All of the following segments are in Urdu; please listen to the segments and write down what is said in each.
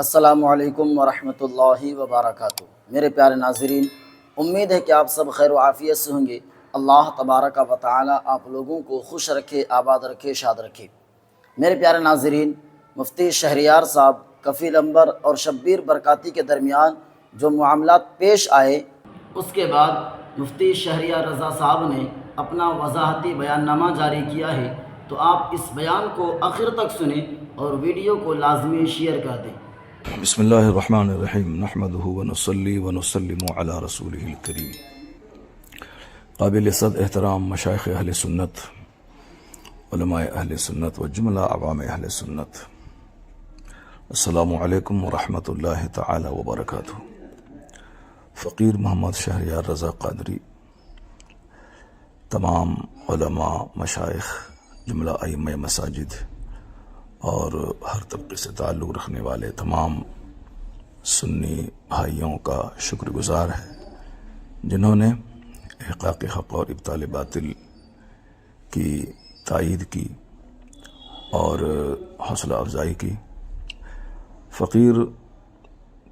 السلام علیکم ورحمۃ اللہ وبرکاتہ۔ میرے پیارے ناظرین، امید ہے کہ آپ سب خیر و عافیت سے ہوں گے۔ اللہ تبارک و تعالی آپ لوگوں کو خوش رکھے، آباد رکھے، شاد رکھے۔ میرے پیارے ناظرین، مفتی شہریار صاحب کفیل انور اور شبیر برکاتی کے درمیان جو معاملات پیش آئے، اس کے بعد مفتی شہریار رضا صاحب نے اپنا وضاحتی بیان نامہ جاری کیا ہے، تو آپ اس بیان کو آخر تک سنیں اور ویڈیو کو لازمی شیئر کر دیں۔ بسم اللہ الرحمن الرحیم، نحمدہ ونصلی ونسلم علی رسولہ الکریم۔ قابل صد احترام مشائخ اہل سنت، علماء اہل سنت و جملہ عوام اہل سنت، السلام علیکم ورحمۃ اللہ تعالی وبرکاتہ۔ فقیر محمد شہریار رضا قادری، تمام علماء، مشائخ، جملہ ائمہ مساجد اور ہر طبقے سے تعلق رکھنے والے تمام سنی بھائیوں کا شکر گزار ہے، جنہوں نے احقاق حق اور ابطال باطل کی تائید کی اور حوصلہ افزائی کی۔ فقیر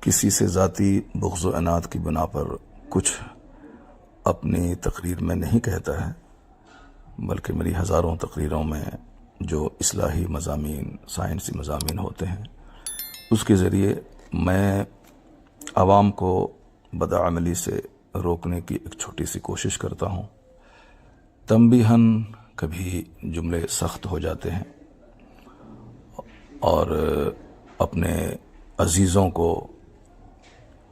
کسی سے ذاتی بغض و عناد کی بنا پر کچھ اپنی تقریر میں نہیں کہتا ہے، بلکہ میری ہزاروں تقریروں میں جو اصلاحی مضامین، سائنسی مضامین ہوتے ہیں، اس کے ذریعے میں عوام کو بدعملی سے روکنے کی ایک چھوٹی سی کوشش کرتا ہوں۔ تنبیہاً کبھی جملے سخت ہو جاتے ہیں اور اپنے عزیزوں کو،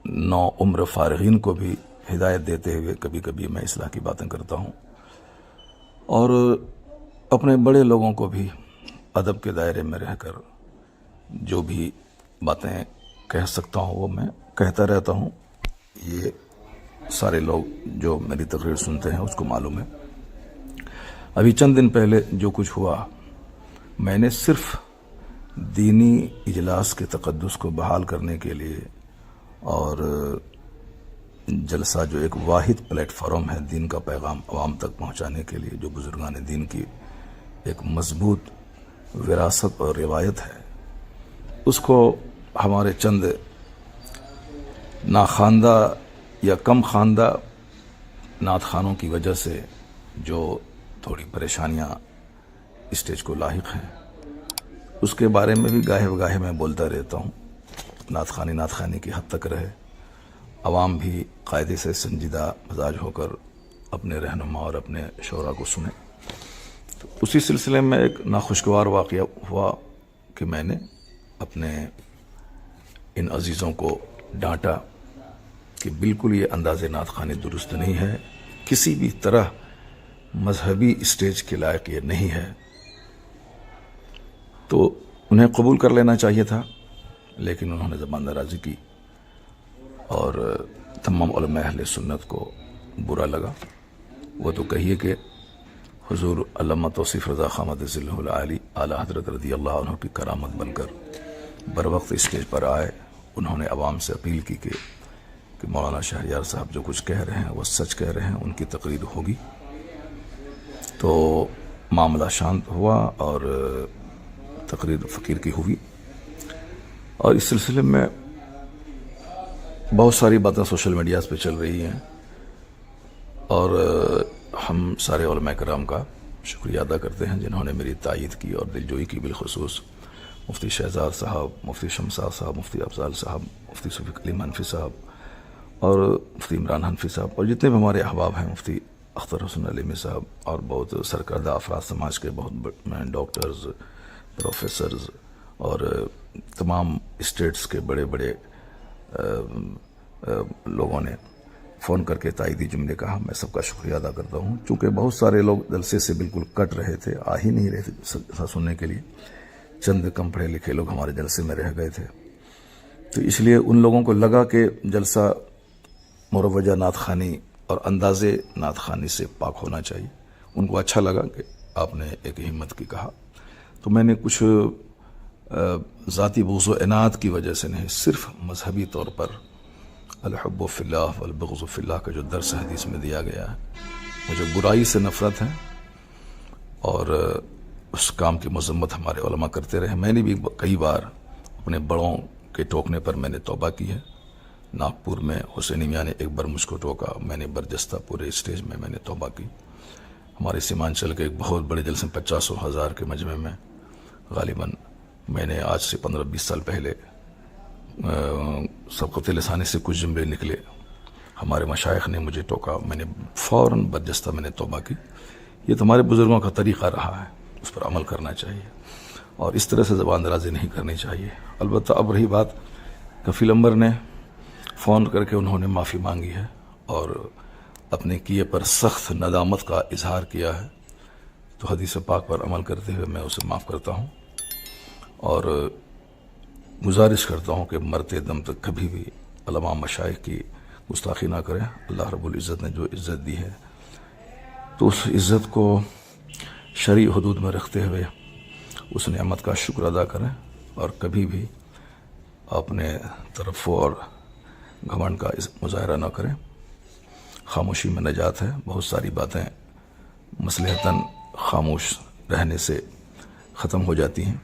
نو عمر فارغین کو بھی ہدایت دیتے ہوئے کبھی کبھی میں اصلاح کی باتیں کرتا ہوں، اور اپنے بڑے لوگوں کو بھی ادب کے دائرے میں رہ کر جو بھی باتیں کہہ سکتا ہوں وہ میں کہتا رہتا ہوں۔ یہ سارے لوگ جو میری تقریر سنتے ہیں اس کو معلوم ہے۔ ابھی چند دن پہلے جو کچھ ہوا، میں نے صرف دینی اجلاس کے تقدس کو بحال کرنے کے لیے اور جلسہ جو ایک واحد پلیٹ فارم ہے دین کا پیغام عوام تک پہنچانے کے لیے، جو بزرگان دین کی ایک مضبوط وراثت اور روایت ہے، اس کو ہمارے چند ناخواندہ یا کم خواندہ نعت خوانوں کی وجہ سے جو تھوڑی پریشانیاں اسٹیج کو لاحق ہیں، اس کے بارے میں بھی گاہے بگاہے میں بولتا رہتا ہوں۔ نعت خوانی کی حد تک رہے، عوام بھی قاعدے سے سنجیدہ مزاج ہو کر اپنے رہنما اور اپنے شعراء کو سنیں۔ تو اسی سلسلے میں ایک ناخوشگوار واقعہ ہوا کہ میں نے اپنے ان عزیزوں کو ڈانٹا کہ بالکل یہ انداز نعت خوانی درست نہیں ہے، کسی بھی طرح مذہبی اسٹیج کے لائق یہ نہیں ہے۔ تو انہیں قبول کر لینا چاہیے تھا، لیکن انہوں نے زبان درازی کی اور تمام علماء اہل سنت کو برا لگا۔ وہ تو کہیے کہ حضور علامہ توصیف رضا خان مدظلہ العالی اعلی حضرت رضی اللہ عنہ کی کرامت بن کر بروقت اسٹیج پر آئے۔ انہوں نے عوام سے اپیل کی کہ مولانا شہریار صاحب جو کچھ کہہ رہے ہیں وہ سچ کہہ رہے ہیں، ان کی تقریر ہوگی۔ تو معاملہ شانت ہوا اور تقریر فقیر کی ہوئی، اور اس سلسلے میں بہت ساری باتیں سوشل میڈیاز پہ چل رہی ہیں، اور ہم سارے علماء کرام کا شکریہ ادا کرتے ہیں جنہوں نے میری تائید کی اور دلجوئی کی، بالخصوص مفتی شہزاد صاحب، مفتی شمساد صاحب، مفتی افضال صاحب، مفتی شفیق علیم حنفی صاحب اور مفتی عمران حنفی صاحب، اور جتنے بھی ہمارے احباب ہیں، مفتی اختر حسن علیمی صاحب، اور بہت سرکردہ افراد سماج کے، بہت ڈاکٹرز، پروفیسرز، اور تمام اسٹیٹس کے بڑے بڑے لوگوں نے فون کر کے تائیدی جملے کہا۔ میں سب کا شکریہ ادا کرتا ہوں، چونکہ بہت سارے لوگ جلسے سے بالکل کٹ رہے تھے، آ ہی نہیں رہے تھے سننے کے لیے۔ چند کم پڑھے لکھے لوگ ہمارے جلسے میں رہ گئے تھے، تو اس لیے ان لوگوں کو لگا کہ جلسہ مروجہ نعت خوانی اور انداز نعت خوانی سے پاک ہونا چاہیے۔ ان کو اچھا لگا کہ آپ نے ایک ہمت کی کہا، تو میں نے کچھ ذاتی بغض و عناد کی وجہ سے نہیں، صرف مذہبی طور پر الحب فی اللہ والبغض فی اللہ کا جو درس حدیث میں دیا گیا ہے، مجھے برائی سے نفرت ہے، اور اس کام کی مذمت ہمارے علماء کرتے رہے۔ میں نے بھی کئی بار اپنے بڑوں کے ٹوکنے پر میں نے توبہ کی ہے۔ ناگپور میں حسینی میاں نے ایک بار مجھ کو ٹوکا، میں نے برجستہ پورے اسٹیج میں نے توبہ کی۔ ہمارے سیمانچل کے ایک بہت بڑے جلسے 50,000 کے مجمع میں غالباً میں نے آج سے 15-20 سال پہلے سبقت لسانی سے کچھ جملے نکلے، ہمارے مشائخ نے مجھے ٹوکا، میں نے فوراً برجستہ میں نے توبہ کی۔ یہ تو ہمارے بزرگوں کا طریقہ رہا ہے، اس پر عمل کرنا چاہیے اور اس طرح سے زبان درازی نہیں کرنی چاہیے۔ البتہ اب رہی بات، کفیل امبر نے فون کر کے انہوں نے معافی مانگی ہے اور اپنے کیے پر سخت ندامت کا اظہار کیا ہے، تو حدیث پاک پر عمل کرتے ہوئے میں اسے معاف کرتا ہوں اور گزارش کرتا ہوں کہ مرتے دم تک کبھی بھی علماء مشائخ کی گستاخی نہ کریں۔ اللہ رب العزت نے جو عزت دی ہے تو اس عزت کو شرعی حدود میں رکھتے ہوئے اس نعمت کا شکر ادا کریں اور کبھی بھی اپنے ترفع اور گھمنڈ کا مظاہرہ نہ کریں۔ خاموشی میں نجات ہے، بہت ساری باتیں مصلحتاً خاموش رہنے سے ختم ہو جاتی ہیں۔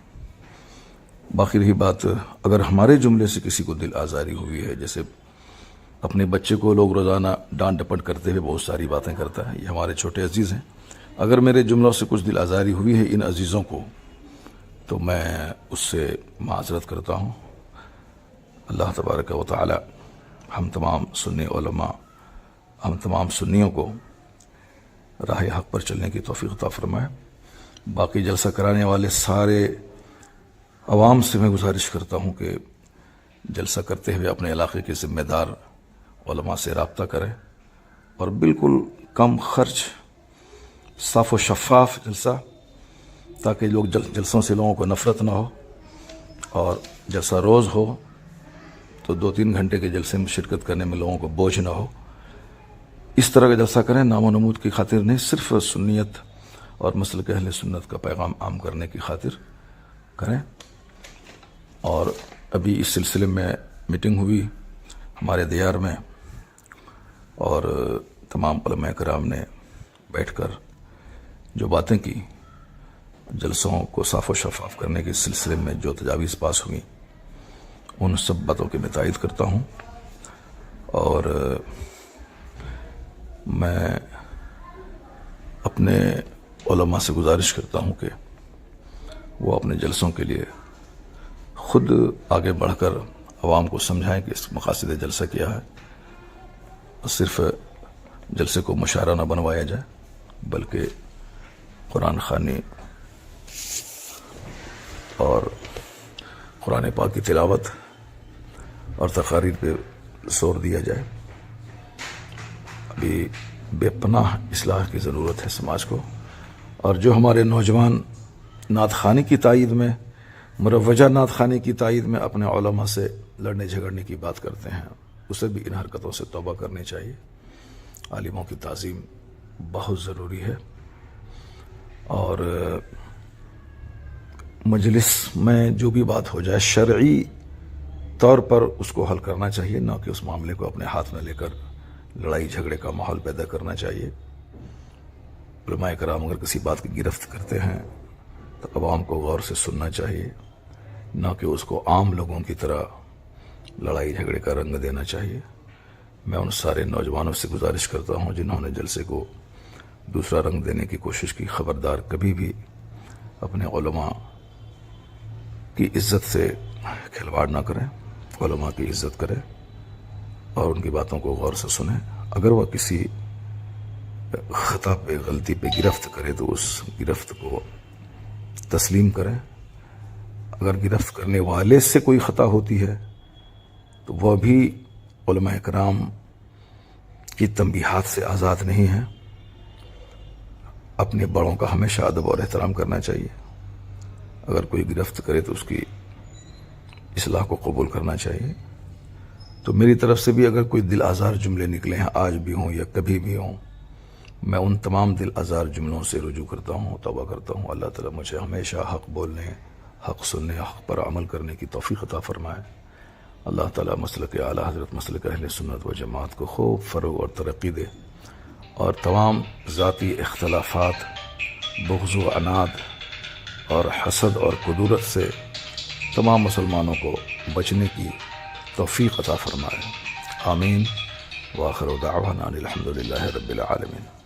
باقی رہی بات، اگر ہمارے جملے سے کسی کو دل آزاری ہوئی ہے، جیسے اپنے بچے کو لوگ روزانہ ڈانٹ ڈپٹ کرتے ہوئے بہت ساری باتیں کرتا ہے، یہ ہمارے چھوٹے عزیز ہیں، اگر میرے جملوں سے کچھ دل آزاری ہوئی ہے ان عزیزوں کو تو میں اس سے معذرت کرتا ہوں۔ اللہ تبارک و تعالی ہم تمام سنی علماء، ہم تمام سنیوں کو راہ حق پر چلنے کی توفیق عطا فرمائے۔ باقی جلسہ کرانے والے سارے عوام سے میں گزارش کرتا ہوں کہ جلسہ کرتے ہوئے اپنے علاقے کے ذمہ دار علماء سے رابطہ کریں اور بالکل کم خرچ، صاف و شفاف جلسہ، تاکہ لوگ جلسوں سے لوگوں کو نفرت نہ ہو، اور جلسہ روز ہو تو 2-3 گھنٹے کے جلسے میں شرکت کرنے میں لوگوں کو بوجھ نہ ہو۔ اس طرح کا جلسہ کریں، نام و نمود کی خاطر نہیں، صرف سنیت اور مسلک اہل سنت کا پیغام عام کرنے کی خاطر کریں۔ اور ابھی اس سلسلے میں میٹنگ ہوئی ہمارے دیار میں اور تمام علماء کرام نے بیٹھ کر جو باتیں کی، جلسوں کو صاف و شفاف کرنے کے سلسلے میں جو تجاویز پاس ہوئیں، ان سب باتوں کی میں تائید کرتا ہوں اور میں اپنے علماء سے گزارش کرتا ہوں کہ وہ اپنے جلسوں کے لیے خود آگے بڑھ کر عوام کو سمجھائیں کہ اس مقاصد جلسہ کیا ہے، صرف جلسے کو مشاعرہ نہ بنوایا جائے بلکہ قرآن خوانی اور قرآن پاک کی تلاوت اور تقاریر پہ زور دیا جائے۔ ابھی بے پناہ اصلاح کی ضرورت ہے سماج کو، اور جو ہمارے نوجوان نعت خوانی کی تائید میں، مروجہ نعت خوانی کی تائید میں اپنے علماء سے لڑنے جھگڑنے کی بات کرتے ہیں، اسے بھی ان حرکتوں سے توبہ کرنی چاہیے۔ عالموں کی تعظیم بہت ضروری ہے اور مجلس میں جو بھی بات ہو جائے شرعی طور پر اس کو حل کرنا چاہیے، نہ کہ اس معاملے کو اپنے ہاتھ میں لے کر لڑائی جھگڑے کا ماحول پیدا کرنا چاہیے۔ علماء کرام اگر کسی بات کی گرفت کرتے ہیں تو عوام کو غور سے سننا چاہیے، نہ کہ اس کو عام لوگوں کی طرح لڑائی جھگڑے کا رنگ دینا چاہیے۔ میں ان سارے نوجوانوں سے گزارش کرتا ہوں جنہوں نے جلسے کو دوسرا رنگ دینے کی کوشش کی، خبردار کبھی بھی اپنے علماء کی عزت سے کھلواڑ نہ کریں، علماء کی عزت کریں اور ان کی باتوں کو غور سے سنیں۔ اگر وہ کسی خطا پہ، غلطی پہ گرفت کرے تو اس گرفت کو تسلیم کریں۔ اگر گرفت کرنے والے سے کوئی خطا ہوتی ہے تو وہ بھی علماء کرام کی تنبیہات سے آزاد نہیں ہیں۔ اپنے بڑوں کا ہمیشہ ادب اور احترام کرنا چاہیے۔ اگر کوئی گرفت کرے تو اس کی اصلاح کو قبول کرنا چاہیے۔ تو میری طرف سے بھی اگر کوئی دل آزار جملے نکلے ہیں، آج بھی ہوں یا کبھی بھی ہوں، میں ان تمام دل آزار جملوں سے رجوع کرتا ہوں، توبہ کرتا ہوں۔ اللہ تعالیٰ مجھے ہمیشہ حق بولنے، حق سننے، حق پر عمل کرنے کی توفیق عطا فرمائے۔ اللہ تعالیٰ مسلک اعلیٰ حضرت مسلک اہل سنت و جماعت کو خوب فروغ اور ترقی دے، اور تمام ذاتی اختلافات، بغض و عناد اور حسد اور کدورت سے تمام مسلمانوں کو بچنے کی توفیق عطا فرمائے، آمین۔ وآخر دعوانا الحمد للہ رب العالمین۔